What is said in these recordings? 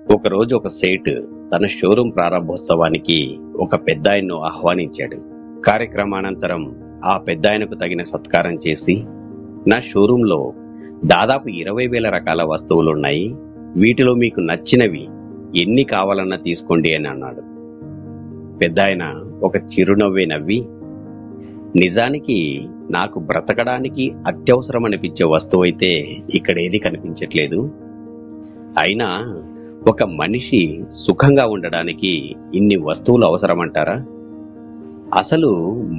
ఒకరోజు ఒక సేట్ తన షోరూం ప్రారంభోత్సవానికి ఒక పెద్దాయన్ను ఆహ్వానించాడు. కార్యక్రమానంతరం ఆ పెద్దాయనకు తగిన సత్కారం చేసి, నా షోరూంలో దాదాపు 20,000 రకాల వస్తువులున్నాయి, వీటిలో మీకు నచ్చినవి ఎన్ని కావాలన్నా తీసుకోండి అని అన్నాడు. పెద్దాయన ఒక చిరునవ్వే నవ్వి, నిజానికి నాకు బ్రతకడానికి అత్యవసరం అనిపించే వస్తువు అయితే ఇక్కడ ఏది కనిపించట్లేదు. అయినా ఒక మనిషి సుఖంగా ఉండడానికి ఇన్ని వస్తువులు అవసరమంటారా? అసలు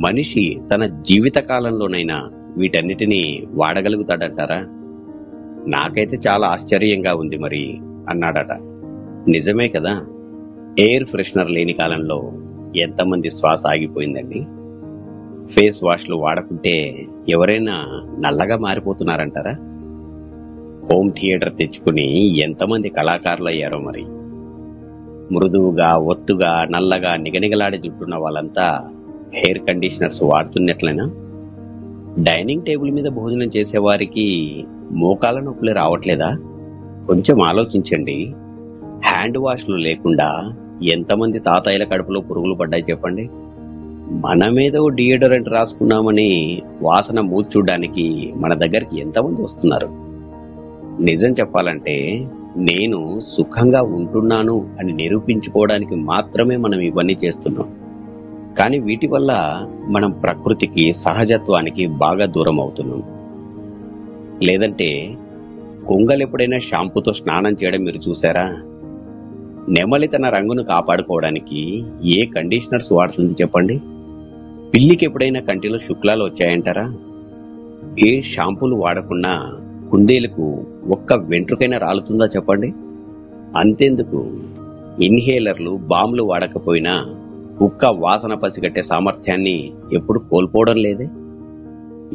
మనిషి తన జీవిత కాలంలోనైనా వీటన్నిటినీ వాడగలుగుతాడంటారా? నాకైతే చాలా ఆశ్చర్యంగా ఉంది మరి అన్నాడట. నిజమే కదా, ఎయిర్ ఫ్రెషనర్ లేని కాలంలో ఎంతమంది శ్వాస ఆగిపోయిందండి. ఫేస్ వాష్లు వాడకుంటే ఎవరైనా నల్లగా మారిపోతున్నారంటారా? హోమ్ థియేటర్ తెచ్చుకుని ఎంతమంది కళాకారులు అయ్యారో మరి. మృదువుగా, ఒత్తుగా, నల్లగా నిగనిగలాడి జుట్టున్న వాళ్ళంతా హెయిర్ కండిషనర్స్ వాడుతున్నట్లయినా డైనింగ్ టేబుల్ మీద భోజనం చేసేవారికి మోకాళ్ళ నొప్పులు రావట్లేదా? కొంచెం ఆలోచించండి. హ్యాండ్ వాష్లు లేకుండా ఎంతమంది తాతయ్యల కడుపులో పురుగులు పడ్డాయి చెప్పండి. మనమేదో డియోడరెంట్ రాసుకున్నామని వాసన మూర్చూడ్డానికి మన దగ్గరికి ఎంతమంది వస్తున్నారు? నిజం చెప్పాలంటే నేను సుఖంగా ఉంటున్నాను అని నిరూపించుకోవడానికి మాత్రమే మనం ఇవన్నీ చేస్తున్నాం. కానీ వీటి వల్ల మనం ప్రకృతికి, సహజత్వానికి బాగా దూరం అవుతున్నాం. లేదంటే కొంగలు ఎప్పుడైనా షాంపూతో స్నానం చేయడం మీరు చూసారా? నెమలి తన రంగును కాపాడుకోవడానికి ఏ కండిషనర్స్ వాడుతుంది చెప్పండి? పిల్లికి ఎప్పుడైనా కంటిలో శుక్లాలు వచ్చాయంటారా? ఏ షాంపూలు వాడకుండా కుందేలకు ఒక్క వెంట్రుకైనా రాలుతుందా చెప్పండి? అంతెందుకు, ఇన్హేలర్లు, బాంబులు వాడకపోయినా కుక్క వాసన పసిగట్టే సామర్థ్యాన్ని ఎప్పుడు కోల్పోవడం లేదే.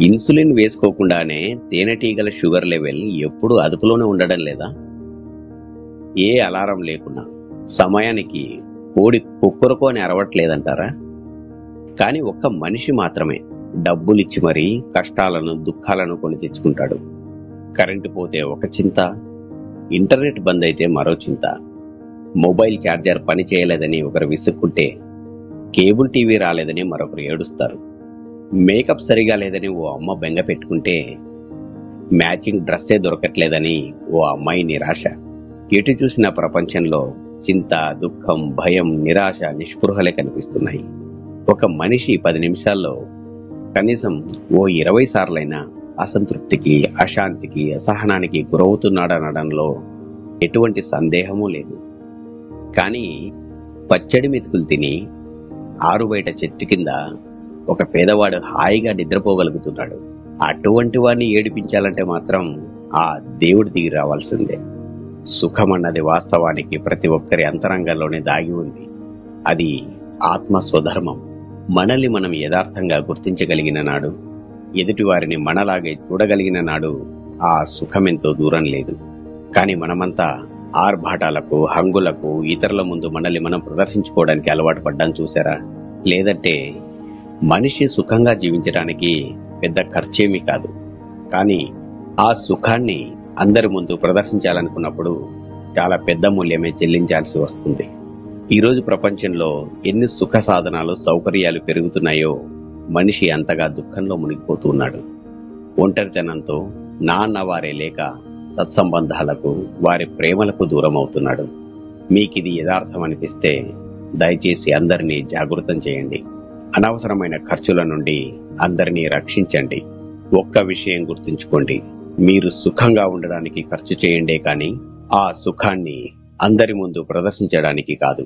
ఇన్సులిన్ వేసుకోకుండానే తేనెటీగల షుగర్ లెవెల్ ఎప్పుడు అదుపులోనే ఉండడం లేదా? ఏ అలారం లేకున్నా సమయానికి కోడి కుక్కరకో అని అరవట్లేదంటారా? కానీ ఒక్క మనిషి మాత్రమే డబ్బులిచ్చి మరీ కష్టాలను, దుఃఖాలను కొని తెచ్చుకుంటాడు. కరెంటు పోతే ఒక చింత, ఇంటర్నెట్ బంద్ అయితే మరో చింత, మొబైల్ ఛార్జర్ పని చేయలేదని ఒకరు విసుక్కుంటే కేబుల్ టీవీ రాలేదని మరొకరు ఏడుస్తారు. మేకప్ సరిగా లేదని ఓ అమ్మ బెంగ పెట్టుకుంటే మ్యాచింగ్ డ్రెస్సే దొరకట్లేదని ఓ అమ్మాయి నిరాశ. ఎటు చూసిన ప్రపంచంలో చింత, దుఃఖం, భయం, నిరాశ, నిస్పృహలే కనిపిస్తున్నాయి. ఒక మనిషి 10 నిమిషాల్లో కనీసం ఓ 20 సార్లైనా అసంతృప్తికి, అశాంతికి, అసహనానికి గురవుతున్నాడనడంలో ఎటువంటి సందేహమూ లేదు. కానీ పచ్చడి మెతుకులు తిని ఆరు బయట చెట్టు కింద ఒక పేదవాడు హాయిగా నిద్రపోగలుగుతున్నాడు. అటువంటి వాడిని ఏడిపించాలంటే మాత్రం ఆ దేవుడు దిగి రావాల్సిందే. సుఖమన్నది వాస్తవానికి ప్రతి ఒక్కరి అంతరంగంలోనే దాగి ఉంది. అది ఆత్మ స్వధర్మం. మనల్ని మనం యథార్థంగా గుర్తించగలిగిన నాడు, ఎదుటివారిని మనలాగే చూడగలిగిన నాడు ఆ సుఖమెంతో దూరం లేదు. కానీ మనమంతా ఆర్భాటాలకు, హంగులకు, ఇతరుల ముందు మనల్ని మనం ప్రదర్శించుకోవడానికి అలవాటు పడ్డాం చూసారా? లేదంటే మనిషి సుఖంగా జీవించడానికి పెద్ద ఖర్చేమీ కాదు. కానీ ఆ సుఖాన్ని అందరి ముందు ప్రదర్శించాలనుకున్నప్పుడు చాలా పెద్ద మూల్యమే చెల్లించాల్సి వస్తుంది. ఈరోజు ప్రపంచంలో ఎన్ని సుఖ సాధనాలు, సౌకర్యాలు పెరుగుతున్నాయో మనిషి అంతగా దుఃఖంలో మునిగిపోతూ ఉన్నాడు. ఒంటరితనంతో, నాన్నవారే లేక సత్సంబంధాలకు, వారి ప్రేమలకు దూరం అవుతున్నాడు. మీకిది యథార్థం అనిపిస్తే దయచేసి అందరినీ జాగృతం చేయండి. అనవసరమైన ఖర్చుల నుండి అందరినీ రక్షించండి. ఒక్క విషయం గుర్తుంచుకోండి, మీరు సుఖంగా ఉండడానికి ఖర్చు చేయండే కానీ ఆ సుఖాన్ని అందరి ముందు ప్రదర్శించడానికి కాదు.